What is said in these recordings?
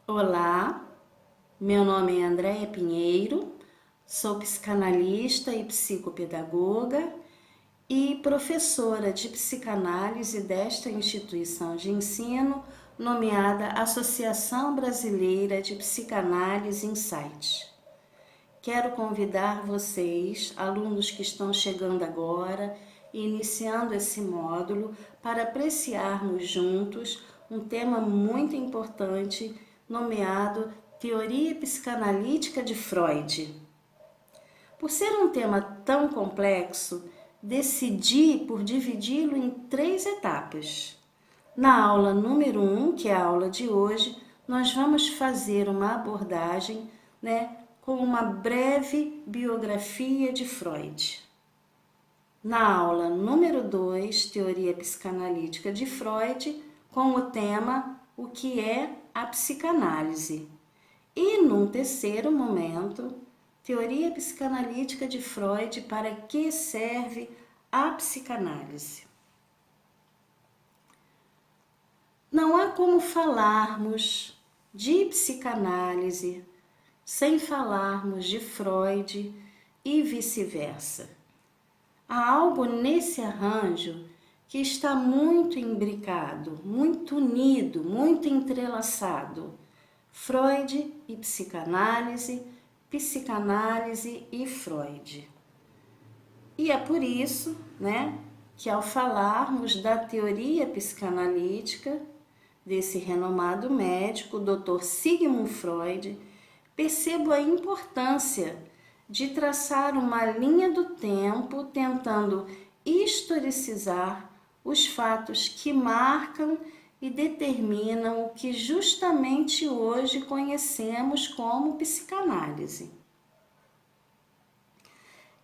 Olá, meu nome é Andréia Pinheiro, sou psicanalista e psicopedagoga e professora de psicanálise desta instituição de ensino, nomeada Associação Brasileira de Psicanálise Insight. Quero convidar vocês, alunos que estão chegando agora e iniciando esse módulo, para apreciarmos juntos um tema muito importante nomeado Teoria Psicanalítica de Freud. Por ser um tema tão complexo, decidi por dividi-lo em 3 etapas. Na aula número 1, que é a aula de hoje, nós vamos fazer uma abordagem, com uma breve biografia de Freud. Na aula número 2, Teoria Psicanalítica de Freud, com o tema O que é a psicanálise. E num terceiro momento, Teoria Psicanalítica de Freud, para que serve a psicanálise. Não há como falarmos de psicanálise sem falarmos de Freud e vice-versa. Há algo nesse arranjo que está muito imbricado, muito unido, muito entrelaçado. Freud e psicanálise, psicanálise e Freud. E é por isso, que ao falarmos da teoria psicanalítica desse renomado médico, Dr. Sigmund Freud, percebo a importância de traçar uma linha do tempo tentando historicizar os fatos que marcam e determinam o que justamente hoje conhecemos como psicanálise.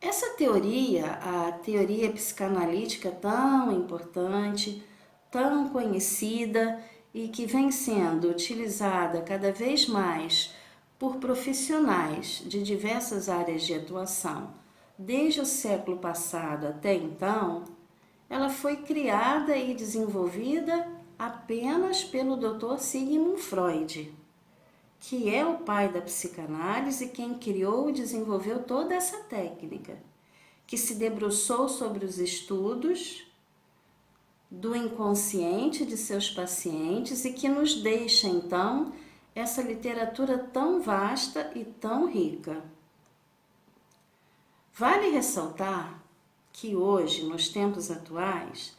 Essa teoria, a teoria psicanalítica tão importante, tão conhecida e que vem sendo utilizada cada vez mais por profissionais de diversas áreas de atuação, desde o século passado até então, ela foi criada e desenvolvida apenas pelo Dr. Sigmund Freud, que é o pai da psicanálise, quem criou e desenvolveu toda essa técnica, que se debruçou sobre os estudos do inconsciente de seus pacientes e que nos deixa, então, essa literatura tão vasta e tão rica. Vale ressaltar que hoje, nos tempos atuais,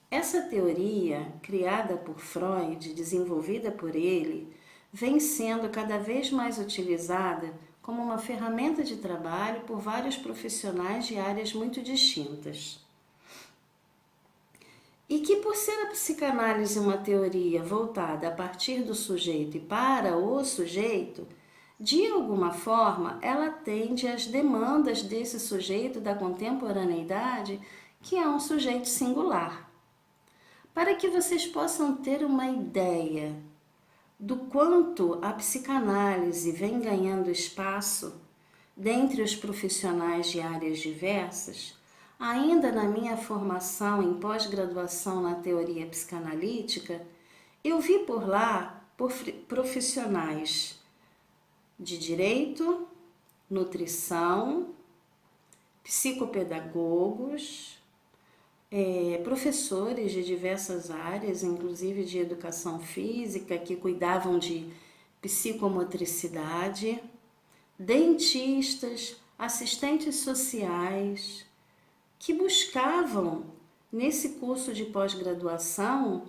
essa teoria, criada por Freud, desenvolvida por ele, vem sendo cada vez mais utilizada como uma ferramenta de trabalho por vários profissionais de áreas muito distintas. E que, por ser a psicanálise uma teoria voltada a partir do sujeito e para o sujeito, de alguma forma ela atende às demandas desse sujeito da contemporaneidade, que é um sujeito singular. Para que vocês possam ter uma ideia do quanto a psicanálise vem ganhando espaço dentre os profissionais de áreas diversas, ainda na minha formação em pós-graduação na teoria psicanalítica, eu vi por lá profissionais de direito, nutrição, psicopedagogos, professores de diversas áreas, inclusive de educação física, que cuidavam de psicomotricidade, dentistas, assistentes sociais, que buscavam, nesse curso de pós-graduação,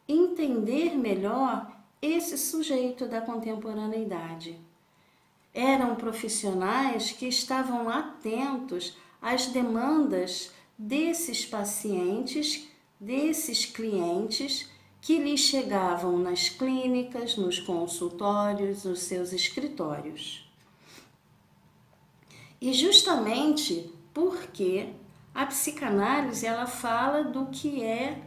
entender melhor esse sujeito da contemporaneidade. Eram profissionais que estavam atentos às demandas desses pacientes, desses clientes que lhes chegavam nas clínicas, nos consultórios, nos seus escritórios. E justamente porque a psicanálise ela fala do que é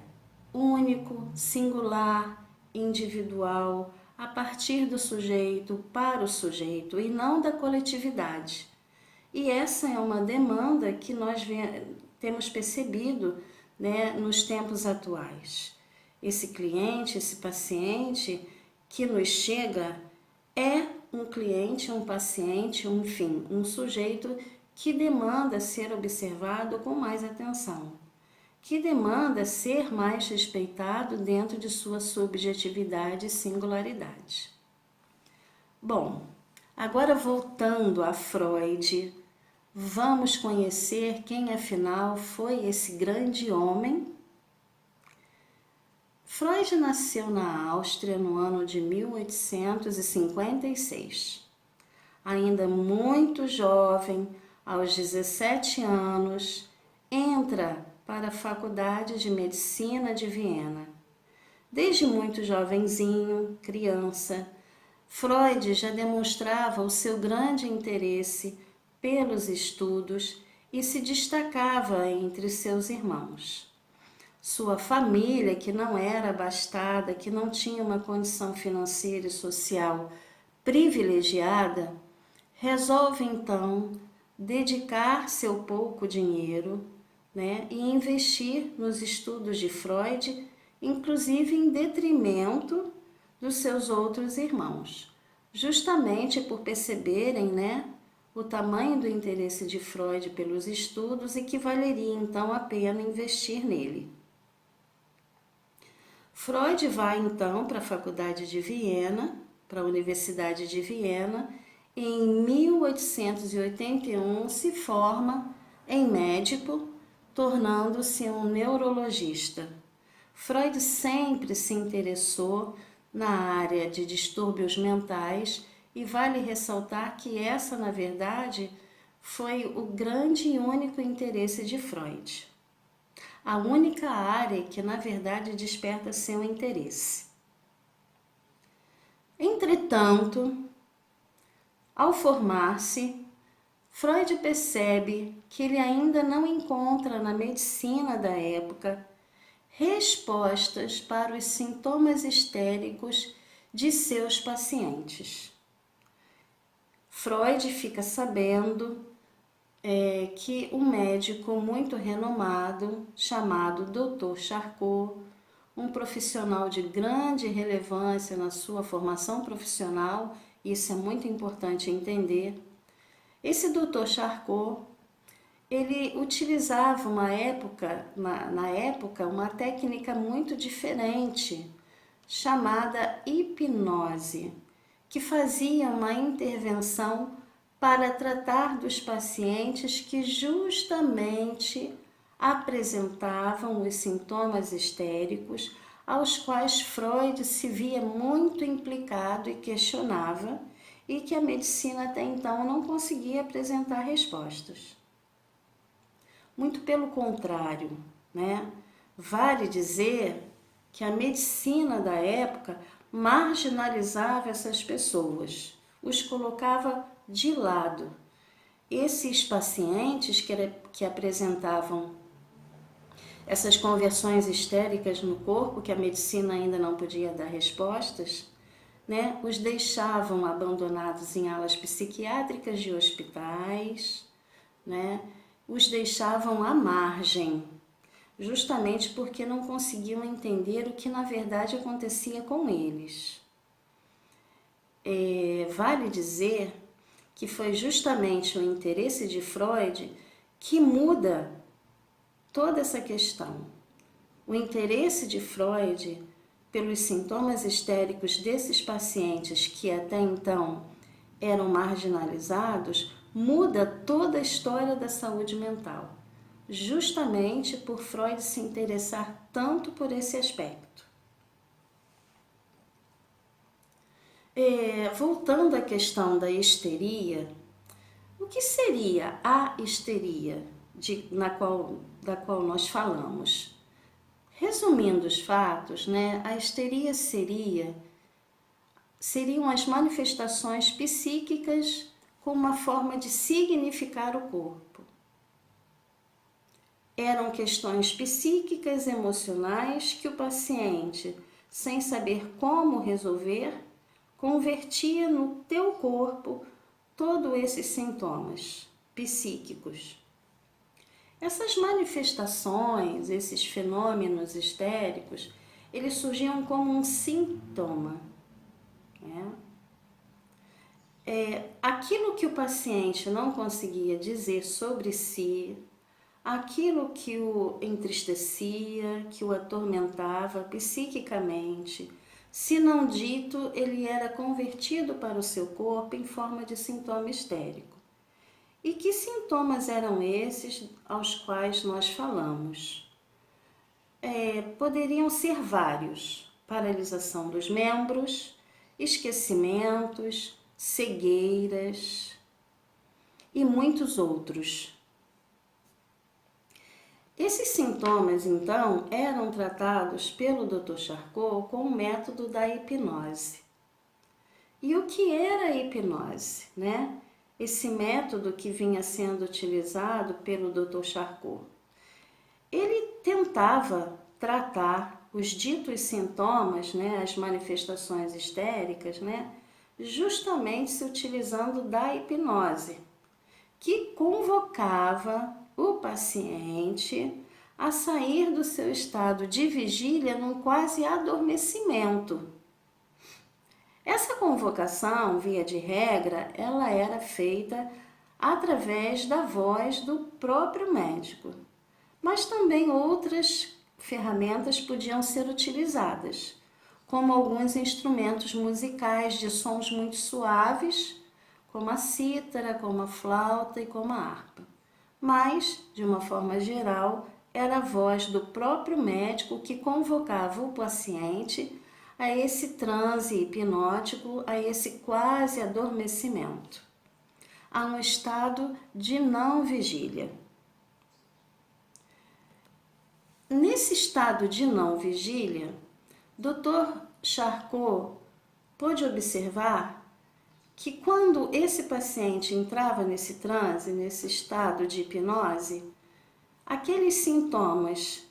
único, singular, individual, a partir do sujeito para o sujeito e não da coletividade. E essa é uma demanda que nós temos percebido, nos tempos atuais. Esse cliente, esse paciente que nos chega é um cliente, um paciente, enfim, um sujeito que demanda ser observado com mais atenção, que demanda ser mais respeitado dentro de sua subjetividade e singularidade. Bom, agora voltando a Freud, vamos conhecer quem afinal foi esse grande homem. Freud nasceu na Áustria no ano de 1856. Ainda muito jovem, aos 17 anos, entra para a Faculdade de Medicina de Viena. Desde muito jovenzinho, criança, Freud já demonstrava o seu grande interesse pelos estudos e se destacava entre seus irmãos. Sua família, que não era abastada, que não tinha uma condição financeira e social privilegiada, resolve então dedicar seu pouco dinheiro, e investir nos estudos de Freud, inclusive em detrimento dos seus outros irmãos, justamente por perceberem, o tamanho do interesse de Freud pelos estudos e que valeria então a pena investir nele. Freud vai então para a Faculdade de Viena, para a Universidade de Viena, e em 1881 se forma em médico, tornando-se um neurologista. Freud sempre se interessou na área de distúrbios mentais e vale ressaltar que essa, na verdade, foi o grande e único interesse de Freud. A única área que, na verdade, desperta seu interesse. Entretanto, ao formar-se, Freud percebe que ele ainda não encontra na medicina da época respostas para os sintomas histéricos de seus pacientes. Freud fica sabendo que um médico muito renomado, chamado Dr. Charcot, um profissional de grande relevância na sua formação profissional, isso é muito importante entender. Esse Dr. Charcot, ele utilizava na época uma técnica muito diferente, chamada hipnose, que fazia uma intervenção para tratar dos pacientes que justamente apresentavam os sintomas histéricos, aos quais Freud se via muito implicado e questionava, e que a medicina até então não conseguia apresentar respostas. Muito pelo contrário, Vale dizer que a medicina da época marginalizava essas pessoas, os colocava de lado. Esses pacientes que apresentavam essas conversões histéricas no corpo, que a medicina ainda não podia dar respostas, os deixavam abandonados em alas psiquiátricas de hospitais, os deixavam à margem, justamente porque não conseguiam entender o que na verdade acontecia com eles. Vale dizer que foi justamente o interesse de Freud que muda toda essa questão. O interesse de Freud pelos sintomas histéricos desses pacientes que até então eram marginalizados muda toda a história da saúde mental, justamente por Freud se interessar tanto por esse aspecto. Voltando à questão da histeria, o que seria a histeria da qual nós falamos? Resumindo os fatos, a histeria seriam as manifestações psíquicas com uma forma de significar o corpo. Eram questões psíquicas, emocionais, que o paciente, sem saber como resolver, convertia no teu corpo todos esses sintomas psíquicos. Essas manifestações, esses fenômenos histéricos, eles surgiam como um sintoma, aquilo que o paciente não conseguia dizer sobre si, aquilo que o entristecia, que o atormentava psiquicamente, se não dito, ele era convertido para o seu corpo em forma de sintoma histérico. E que sintomas eram esses aos quais nós falamos? Poderiam ser vários: paralisação dos membros, esquecimentos, cegueiras e muitos outros. Esses sintomas, então, eram tratados pelo Dr. Charcot com o método da hipnose. E o que era a hipnose, né? Esse método que vinha sendo utilizado pelo Dr. Charcot. Ele tentava tratar os ditos sintomas, né, as manifestações histéricas, né, justamente se utilizando da hipnose, que convocava o paciente a sair do seu estado de vigília num quase adormecimento. Essa convocação, via de regra, ela era feita através da voz do próprio médico, mas também outras ferramentas podiam ser utilizadas, como alguns instrumentos musicais de sons muito suaves, como a cítara, como a flauta e como a harpa. Mas, de uma forma geral, era a voz do próprio médico que convocava o paciente a esse transe hipnótico, a esse quase adormecimento, a um estado de não vigília. Nesse estado de não vigília, Dr. Charcot pôde observar que quando esse paciente entrava nesse transe, nesse estado de hipnose, aqueles sintomas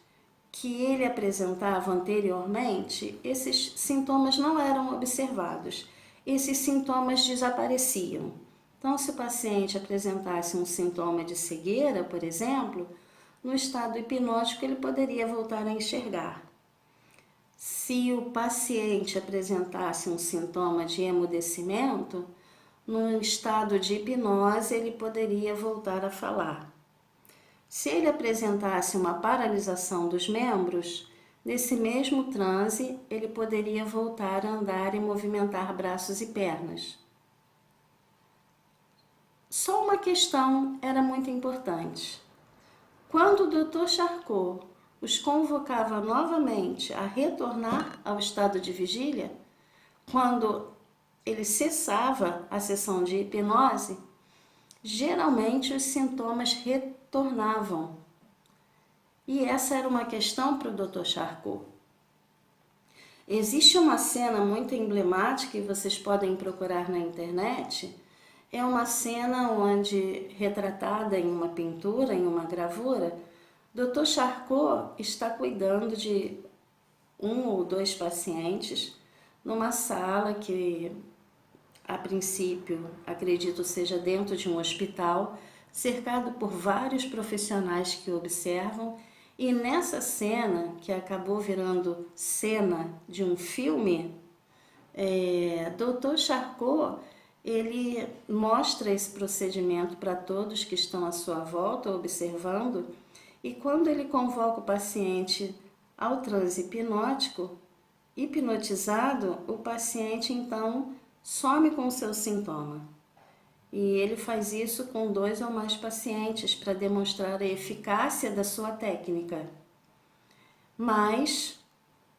que ele apresentava anteriormente, esses sintomas não eram observados, esses sintomas desapareciam. Então, se o paciente apresentasse um sintoma de cegueira, por exemplo, no estado hipnótico ele poderia voltar a enxergar. Se o paciente apresentasse um sintoma de emudecimento, no estado de hipnose ele poderia voltar a falar. Se ele apresentasse uma paralisação dos membros, nesse mesmo transe ele poderia voltar a andar e movimentar braços e pernas. Só uma questão era muito importante. Quando o Dr. Charcot os convocava novamente a retornar ao estado de vigília, quando ele cessava a sessão de hipnose, geralmente os sintomas retornavam. E essa era uma questão para o Dr. Charcot. Existe uma cena muito emblemática que vocês podem procurar na internet. É uma cena onde, retratada em uma pintura, em uma gravura, Dr. Charcot está cuidando de um ou dois pacientes numa sala que, a princípio, acredito seja dentro de um hospital, cercado por vários profissionais que observam, e nessa cena, que acabou virando cena de um filme, Dr. Charcot, ele mostra esse procedimento para todos que estão à sua volta observando, e quando ele convoca o paciente ao transe hipnótico, hipnotizado, o paciente então some com o seu sintoma. E ele faz isso com 2 ou mais pacientes para demonstrar a eficácia da sua técnica. Mas,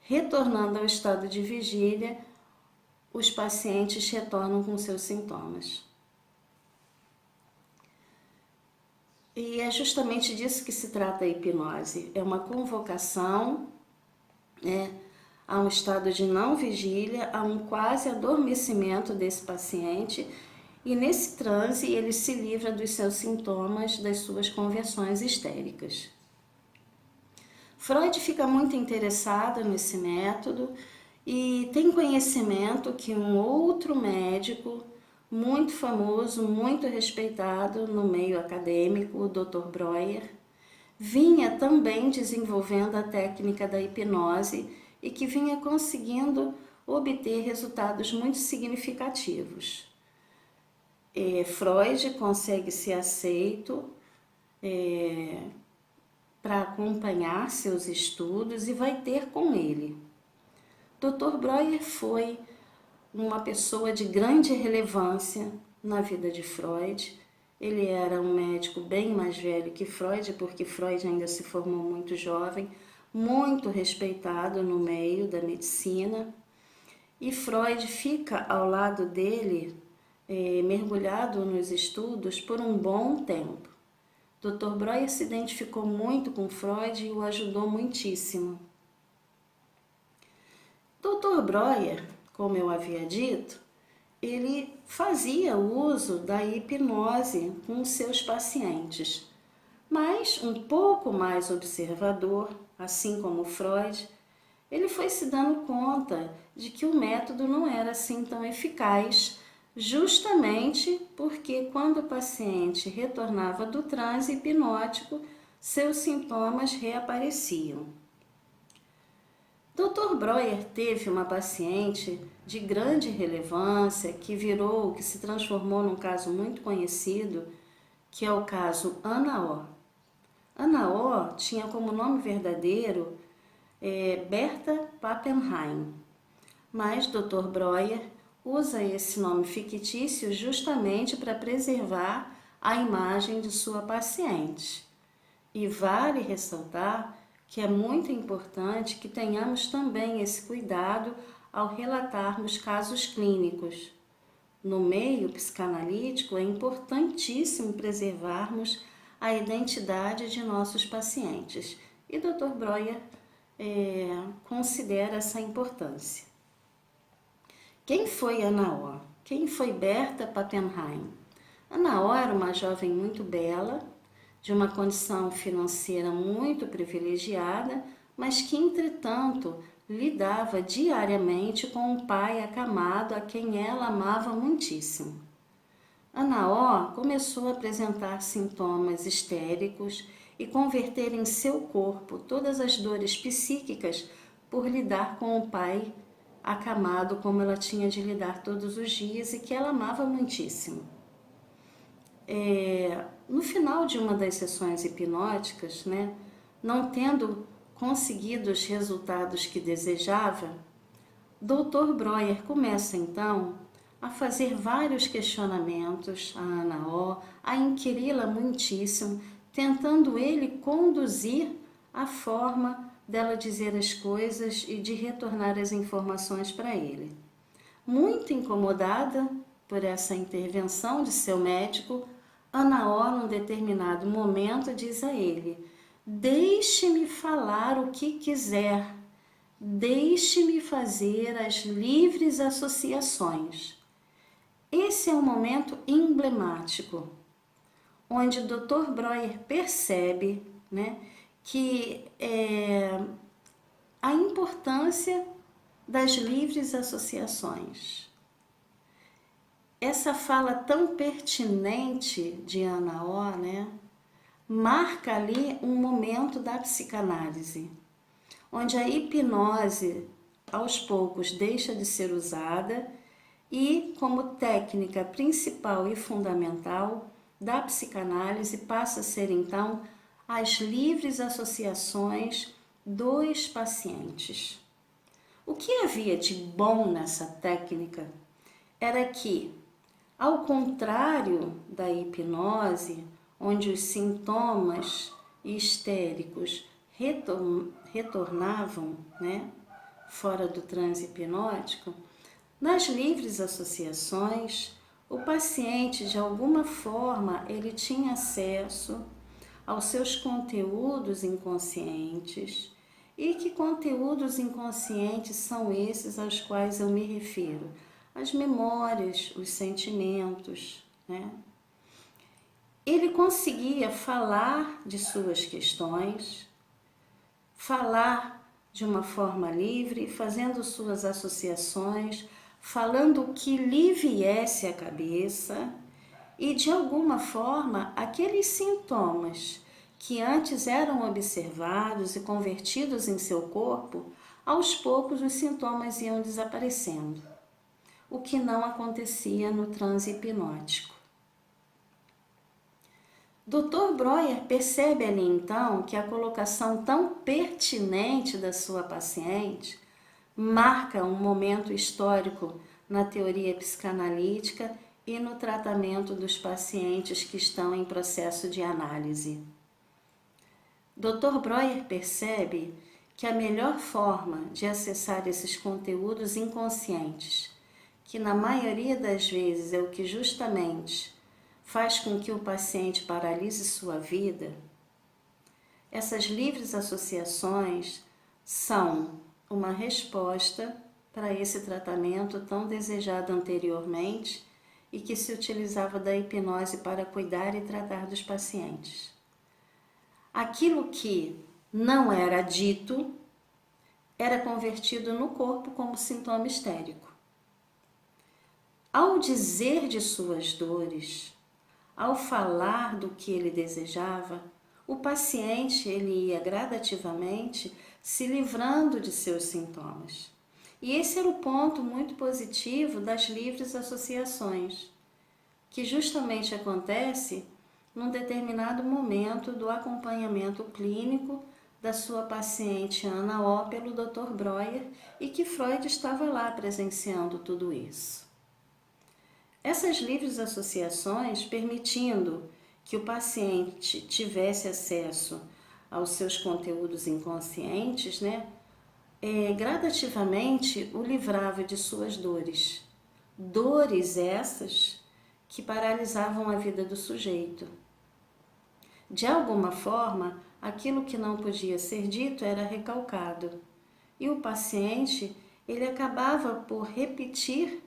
retornando ao estado de vigília, os pacientes retornam com seus sintomas. E é justamente disso que se trata a hipnose. É uma convocação, a um estado de não vigília, a um quase adormecimento desse paciente, e nesse transe ele se livra dos seus sintomas, das suas conversões histéricas. Freud fica muito interessado nesse método e tem conhecimento que um outro médico muito famoso, muito respeitado no meio acadêmico, o Dr. Breuer, vinha também desenvolvendo a técnica da hipnose e que vinha conseguindo obter resultados muito significativos. Freud consegue ser aceito para acompanhar seus estudos e vai ter com ele. Dr. Breuer foi uma pessoa de grande relevância na vida de Freud. Ele era um médico bem mais velho que Freud, porque Freud ainda se formou muito jovem, muito respeitado no meio da medicina. E Freud fica ao lado dele, mergulhado nos estudos, por um bom tempo. Dr. Breuer se identificou muito com Freud e o ajudou muitíssimo. Dr. Breuer, como eu havia dito, ele fazia uso da hipnose com seus pacientes, mas um pouco mais observador, assim como Freud, ele foi se dando conta de que o método não era assim tão eficaz, justamente porque quando o paciente retornava do transe hipnótico, seus sintomas reapareciam. Dr. Breuer teve uma paciente de grande relevância que se transformou num caso muito conhecido, que é o caso Ana O. Ana O tinha como nome verdadeiro Berta Pappenheim, mas Dr. Breuer usa esse nome fictício justamente para preservar a imagem de sua paciente. E vale ressaltar que é muito importante que tenhamos também esse cuidado ao relatarmos casos clínicos. No meio psicanalítico, é importantíssimo preservarmos a identidade de nossos pacientes. E Dr. Breuer considera essa importância. Quem foi Ana O? Quem foi Berta Pappenheim? Ana O era uma jovem muito bela, de uma condição financeira muito privilegiada, mas que, entretanto, lidava diariamente com um pai acamado a quem ela amava muitíssimo. Ana O começou a apresentar sintomas histéricos e converter em seu corpo todas as dores psíquicas por lidar com o pai acamado como ela tinha de lidar todos os dias e que ela amava muitíssimo. No final de uma das sessões hipnóticas, não tendo conseguido os resultados que desejava, Dr. Breuer começa então a fazer vários questionamentos a Ana O, a inquiri-la muitíssimo, tentando ele conduzir a forma dela dizer as coisas e de retornar as informações para ele. Muito incomodada por essa intervenção de seu médico, Ana O, num determinado momento, diz a ele: "Deixe-me falar o que quiser, deixe-me fazer as livres associações." Esse é um momento emblemático, onde o Dr. Breuer percebe que a importância das livres associações. Essa fala tão pertinente de Ana O, marca ali um momento da psicanálise, onde a hipnose, aos poucos, deixa de ser usada e, como técnica principal e fundamental da psicanálise, passa a ser, então, as livres associações dos pacientes. O que havia de bom nessa técnica era que, ao contrário da hipnose, onde os sintomas histéricos retornavam, fora do transe hipnótico, nas livres associações, o paciente, de alguma forma, ele tinha acesso aos seus conteúdos inconscientes. E que conteúdos inconscientes são esses aos quais eu me refiro? As memórias, os sentimentos, Ele conseguia falar de suas questões, falar de uma forma livre, fazendo suas associações, falando o que lhe viesse à cabeça e, de alguma forma, aqueles sintomas que antes eram observados e convertidos em seu corpo, aos poucos os sintomas iam desaparecendo, o que não acontecia no transe hipnótico. Dr. Breuer percebe ali então que a colocação tão pertinente da sua paciente marca um momento histórico na teoria psicanalítica e no tratamento dos pacientes que estão em processo de análise. Dr. Breuer percebe que a melhor forma de acessar esses conteúdos inconscientes, que na maioria das vezes é o que justamente faz com que o paciente paralise sua vida, essas livres associações são uma resposta para esse tratamento tão desejado anteriormente e que se utilizava da hipnose para cuidar e tratar dos pacientes. Aquilo que não era dito era convertido no corpo como sintoma histérico. Ao dizer de suas dores, ao falar do que ele desejava, o paciente ele ia gradativamente se livrando de seus sintomas. E esse era o ponto muito positivo das livres associações, que justamente acontece num determinado momento do acompanhamento clínico da sua paciente Ana O pelo Dr. Breuer e que Freud estava lá presenciando tudo isso. Essas livres associações, permitindo que o paciente tivesse acesso aos seus conteúdos inconscientes, gradativamente o livrava de suas dores. Dores essas que paralisavam a vida do sujeito. De alguma forma, aquilo que não podia ser dito era recalcado. E o paciente, ele acabava por repetir,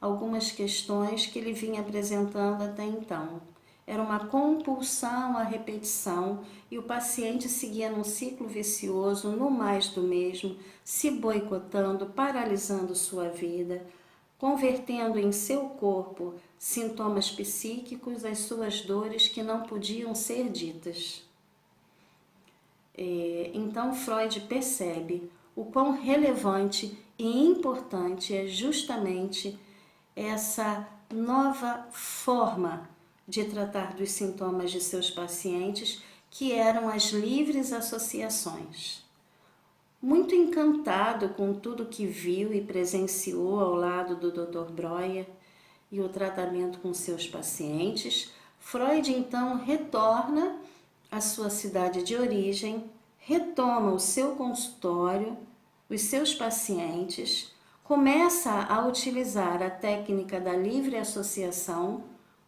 algumas questões que ele vinha apresentando até então. Era uma compulsão à repetição e o paciente seguia num ciclo vicioso, no mais do mesmo, se boicotando, paralisando sua vida, convertendo em seu corpo sintomas psíquicos, as suas dores que não podiam ser ditas. Então Freud percebe o quão relevante e importante é justamente essa nova forma de tratar dos sintomas de seus pacientes, que eram as livres associações. Muito encantado com tudo que viu e presenciou ao lado do Dr. Breuer e o tratamento com seus pacientes, Freud então retorna à sua cidade de origem, retoma o seu consultório, os seus pacientes, começa a utilizar a técnica da livre associação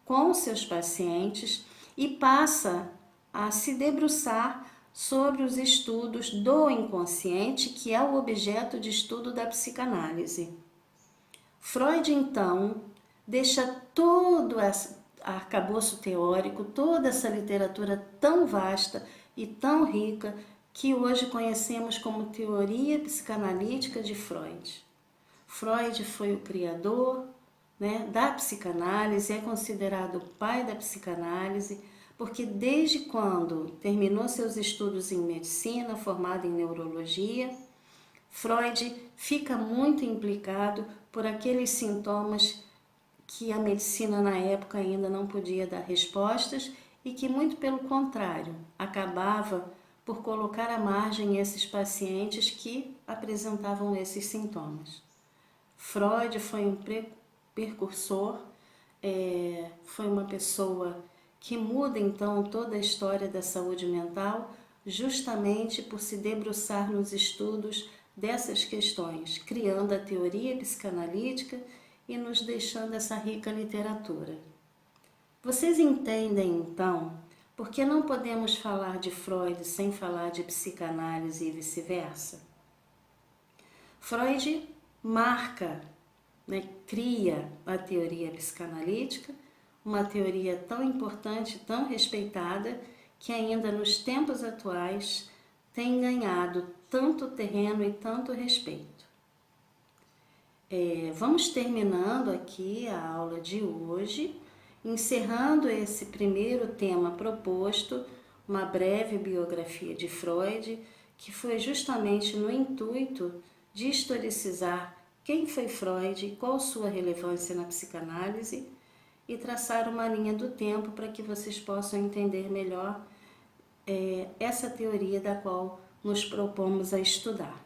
com os seus pacientes e passa a se debruçar sobre os estudos do inconsciente, que é o objeto de estudo da psicanálise. Freud, então, deixa todo esse arcabouço teórico, toda essa literatura tão vasta e tão rica que hoje conhecemos como teoria psicanalítica de Freud. Freud foi o criador da psicanálise, é considerado o pai da psicanálise, porque desde quando terminou seus estudos em medicina, formado em neurologia, Freud fica muito implicado por aqueles sintomas que a medicina na época ainda não podia dar respostas e que, muito pelo contrário, acabava por colocar à margem esses pacientes que apresentavam esses sintomas. Freud foi um precursor, foi uma pessoa que muda então toda a história da saúde mental, justamente por se debruçar nos estudos dessas questões, criando a teoria psicanalítica e nos deixando essa rica literatura. Vocês entendem então por que não podemos falar de Freud sem falar de psicanálise e vice-versa? Freud marca, cria a teoria psicanalítica, uma teoria tão importante, tão respeitada, que ainda nos tempos atuais tem ganhado tanto terreno e tanto respeito. Vamos terminando aqui a aula de hoje, encerrando esse primeiro tema proposto, uma breve biografia de Freud, que foi justamente no intuito de historicizar quem foi Freud e qual sua relevância na psicanálise, e traçar uma linha do tempo para que vocês possam entender melhor essa teoria da qual nos propomos a estudar.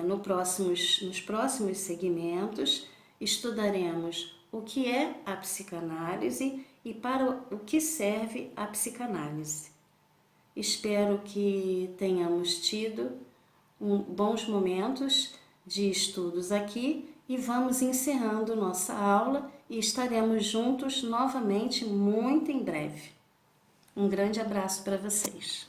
Nos próximos segmentos, estudaremos o que é a psicanálise e para o que serve a psicanálise. Espero que tenhamos tido bons momentos de estudos aqui e vamos encerrando nossa aula e estaremos juntos novamente muito em breve. Um grande abraço para vocês.